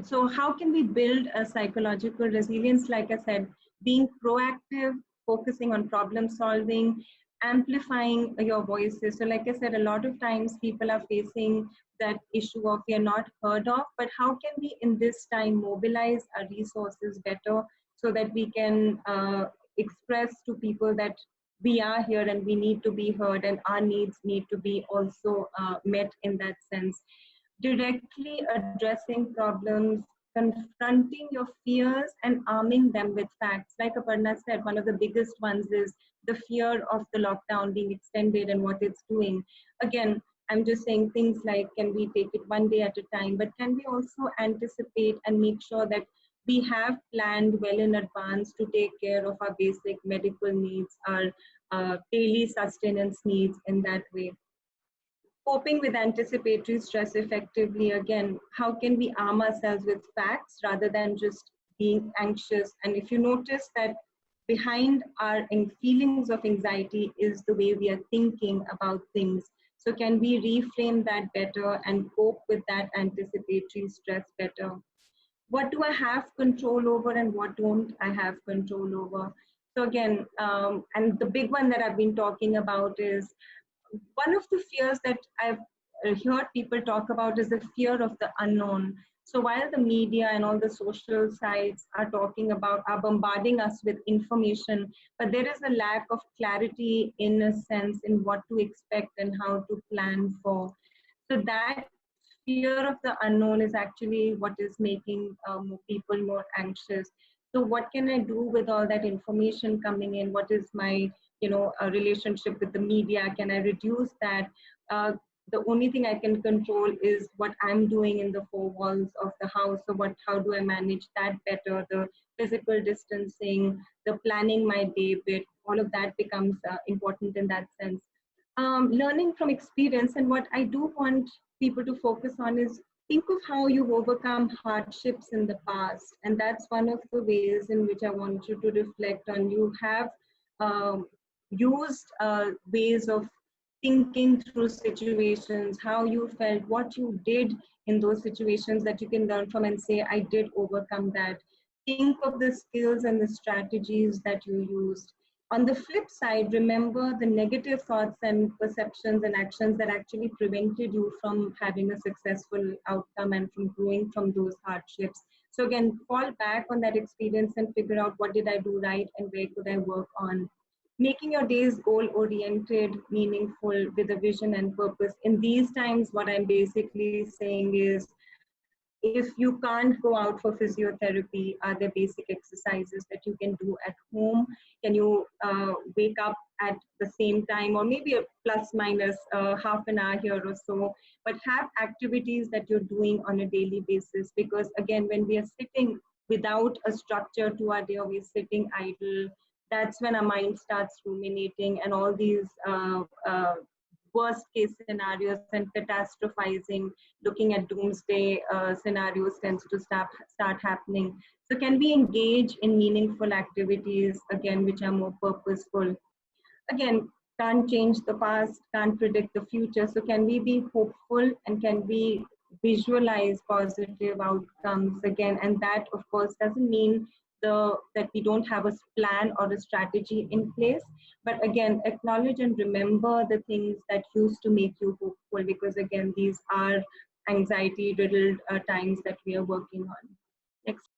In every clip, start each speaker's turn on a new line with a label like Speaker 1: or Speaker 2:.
Speaker 1: So how can we build a psychological resilience? Like I said, being proactive, focusing on problem solving, amplifying your voices. So like I said, a lot of times people are facing that issue of we are not heard of, but how can we in this time mobilize our resources better so that we can express to people that we are here and we need to be heard and our needs need to be also met in that sense. Directly addressing problems, confronting your fears and arming them with facts. Like Aparna said, one of the biggest ones is the fear of the lockdown being extended and what it's doing. Again, I'm just saying things like, can we take it one day at a time, but can we also anticipate and make sure that we have planned well in advance to take care of our basic medical needs, our daily sustenance needs in that way. Coping with anticipatory stress effectively, again, how can we arm ourselves with facts rather than just being anxious? And if you notice that behind our feelings of anxiety is the way we are thinking about things. So can we reframe that better and cope with that anticipatory stress better? What do I have control over and what don't I have control over? So again, and the big one that I've been talking about is one of the fears that I've heard people talk about is the fear of the unknown. So while the media and all the social sites are talking about, are bombarding us with information, but there is a lack of clarity in a sense in what to expect and how to plan for. So that fear of the unknown is actually what is making people more anxious. So what can I do with all that information coming in? What is my relationship with the media? Can I reduce that? The only thing I can control is what I'm doing in the four walls of the house. So how do I manage that better? The physical distancing, the planning my day bit, all of that becomes important in that sense. Learning from experience, and what I do want people to focus on is think of how you've overcome hardships in the past. And that's one of the ways in which I want you to reflect on. You have used ways of thinking through situations, how you felt, what you did in those situations that you can learn from and say, I did overcome that. Think of the skills and the strategies that you used. On the flip side, remember the negative thoughts and perceptions and actions that actually prevented you from having a successful outcome and from growing from those hardships. So again, fall back on that experience and figure out what did I do right and where could I work on. Making your days goal-oriented, meaningful, with a vision and purpose. In these times, what I'm basically saying is, if you can't go out for physiotherapy, are there basic exercises that you can do at home? Can you wake up at the same time, or maybe a plus minus half an hour here or so, but have activities that you're doing on a daily basis. Because again, when we are sitting without a structure to our day, or we're sitting idle, that's when our mind starts ruminating and all these worst case scenarios and catastrophizing, looking at doomsday scenarios tends to start happening. So can we engage in meaningful activities, again, which are more purposeful? Again, can't change the past, can't predict the future. So can we be hopeful and can we visualize positive outcomes again? And that, of course, doesn't mean that we don't have a plan or a strategy in place, but again, acknowledge and remember the things that used to make you hopeful, because again, these are anxiety riddled times that we are working on. Next.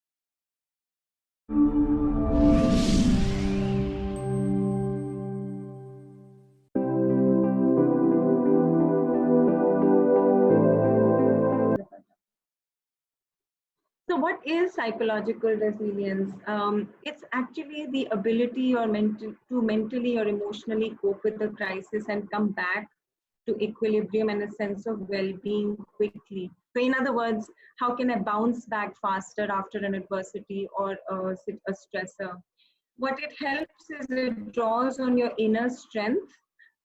Speaker 1: So what is psychological resilience? It's actually the ability to mentally or emotionally cope with the crisis and come back to equilibrium and a sense of well-being quickly. So in other words, how can I bounce back faster after an adversity or a stressor? What it helps is it draws on your inner strength.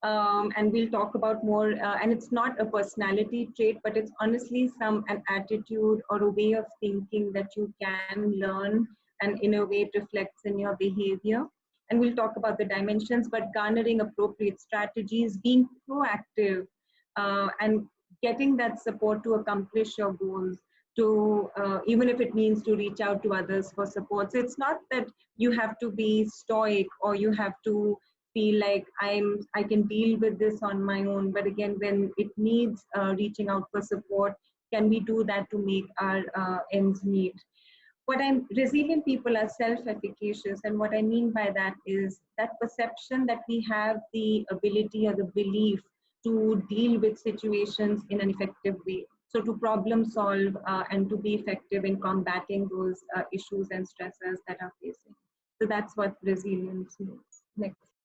Speaker 1: And we'll talk about more, and it's not a personality trait, but it's honestly an attitude or a way of thinking that you can learn, and in a way it reflects in your behavior. And we'll talk about the dimensions, but garnering appropriate strategies, being proactive, and getting that support to accomplish your goals. to, even if it means to reach out to others for support. So it's not that you have to be stoic or you have to feel like I can deal with this on my own. But again, when it needs reaching out for support, can we do that to make our ends meet? Resilient people are self-efficacious, and what I mean by that is that perception that we have the ability or the belief to deal with situations in an effective way. So to problem solve and to be effective in combating those issues and stressors that are facing. So that's what resilience means. Next.